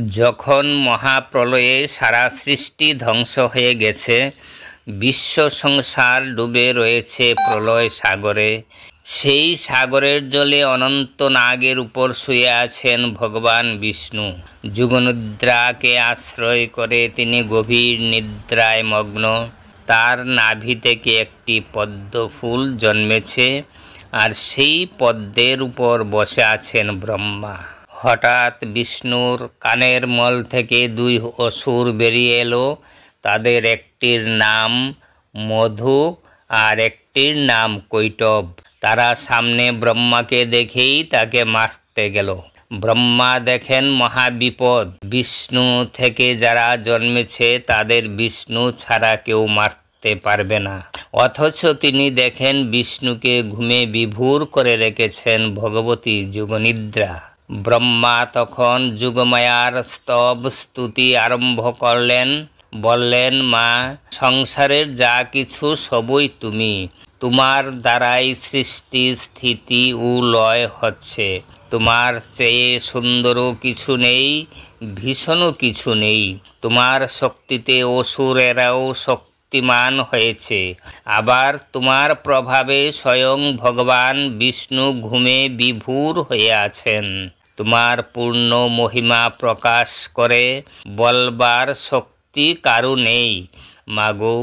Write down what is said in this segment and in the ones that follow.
যখন মহাপ্রলয়ে সারা সৃষ্টি ধ্বংস হয়ে গেছে, বিশ্ব সংসার ডুবে রয়েছে প্রলয় সাগরে, সেই সাগরের জলে অনন্ত নাগের উপর শুয়ে আছেন ভগবান বিষ্ণু। যুগনিদ্রাকে আশ্রয় করে তিনি গভীর নিদ্রায় মগ্ন। তার নাভি থেকে একটি পদ্ম ফুল জন্মেছে, আর সেই পদ্মের উপর বসে আছেন ব্রহ্মা। হঠাৎ বিষ্ণুর কানের মল থেকে দুই অসুর বেরিয়ে এলো। তাদের একটির নাম মধু আর একটির নাম কৈটব। তারা সামনে ব্রহ্মাকে দেখেই তাকে মারতে গেল। ব্রহ্মা দেখেন মহাবিপদ। বিষ্ণু থেকে যারা জন্মেছে তাদের বিষ্ণু ছাড়া কেউ মারতে পারবে না। অথচ তিনি দেখেন বিষ্ণুকে ঘুমে বিভোর করে রেখেছেন ভগবতী যুগনিদ্রা। ব্রহ্মা তখন যুগমায়ার স্তব স্তুতি আরম্ভ করলেন। বললেন, মা, সংসারের যা কিছু সবই তুমি। তোমার দ্বারাই সৃষ্টি, স্থিতি ও লয় হচ্ছে। তোমার চেয়ে সুন্দরও কিছু নেই, ভীষণও কিছু নেই। তোমার শক্তিতে অসুরেরাও শক্তিমান হয়েছে। আবার তোমার প্রভাবে স্বয়ং ভগবান বিষ্ণু ঘুমে বিভোর হয়ে আছেন। তোমার পূর্ণ মহিমা প্রকাশ করে বলবার শক্তি কারু নেই। মাগো,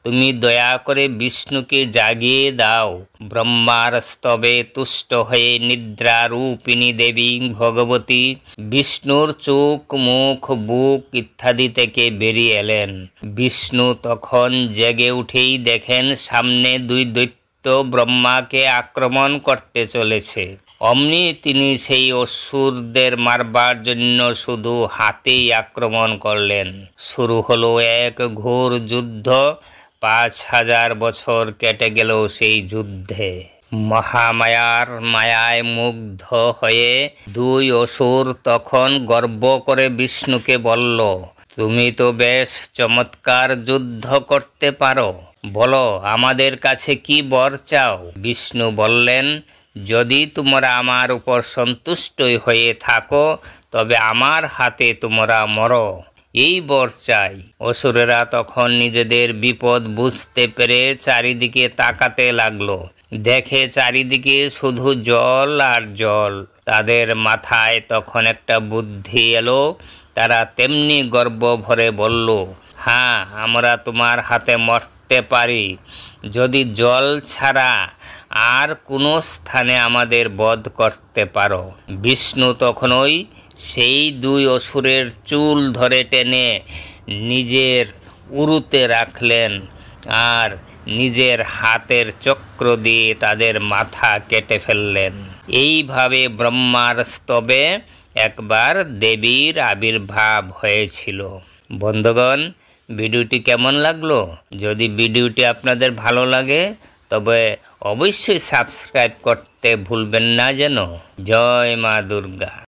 তুমি দয়া করে বিষ্ণুকে জাগিয়ে দাও। ব্রহ্মার স্তবে তুষ্ট হয়ে নিদ্রারূপিণী দেবী ভগবতী বিষ্ণুর চোখ, মুখ, বুক ইত্যাদি থেকে বেরিয়ে এলেন। বিষ্ণু তখন জেগে উঠেই দেখেন সামনে দুই দৈত্য ব্রহ্মাকে আক্রমণ করতে চলেছে। অমনি তিনি সেই অসুরদের মারবার জন্য শুধু হাতেই আক্রমণ করলেন। শুরু হলো এক ঘোর যুদ্ধ। 5000 বছর কেটে গেল সেই যুদ্ধে। মহামায়ার মায়ায় মুগ্ধ হয়ে দুই অসুর তখন গর্ব করে বিষ্ণুকে বলল, তুমি তো বেশ চমৎকার যুদ্ধ করতে পারো। বলো, আমাদের কাছে কি বর চাও? বিষ্ণু বললেন, যদি তোমরা আমার উপর সন্তুষ্টই হয়ে থাকো তবে আমার হাতে তোমরা মরো, এই বর চাই। অসুরেরা তখন নিজেদের বিপদ বুঝতে পেরে চারিদিকে তাকাতে লাগলো। দেখে চারিদিকে শুধু জল আর জল। তাদের মাথায় তখন একটা বুদ্ধি এলো। তারা তেমনি গর্ব ভরে বলল, হ্যাঁ, আমরা তোমার হাতে মরতে পারি যদি জল ছাড়া আর কোনো স্থানে আমাদের বধ করতে পারো। বিষ্ণু তখনই সেই দুই অসুরের চুল ধরে টেনে নিজের উরুতে রাখলেন আর নিজের হাতের চক্র দিয়ে তাদের মাথা কেটে ফেললেন। এইভাবে ব্রহ্মার স্তবে একবার দেবীর আবির্ভাব হয়েছিল। বন্ধুগণ, ভিডিওটি কেমন লাগলো? যদি ভিডিওটি আপনাদের ভালো লাগে তবে অবশ্যই সাবস্ক্রাইব করতে ভুলবেন না যেন। জয় মা দুর্গা।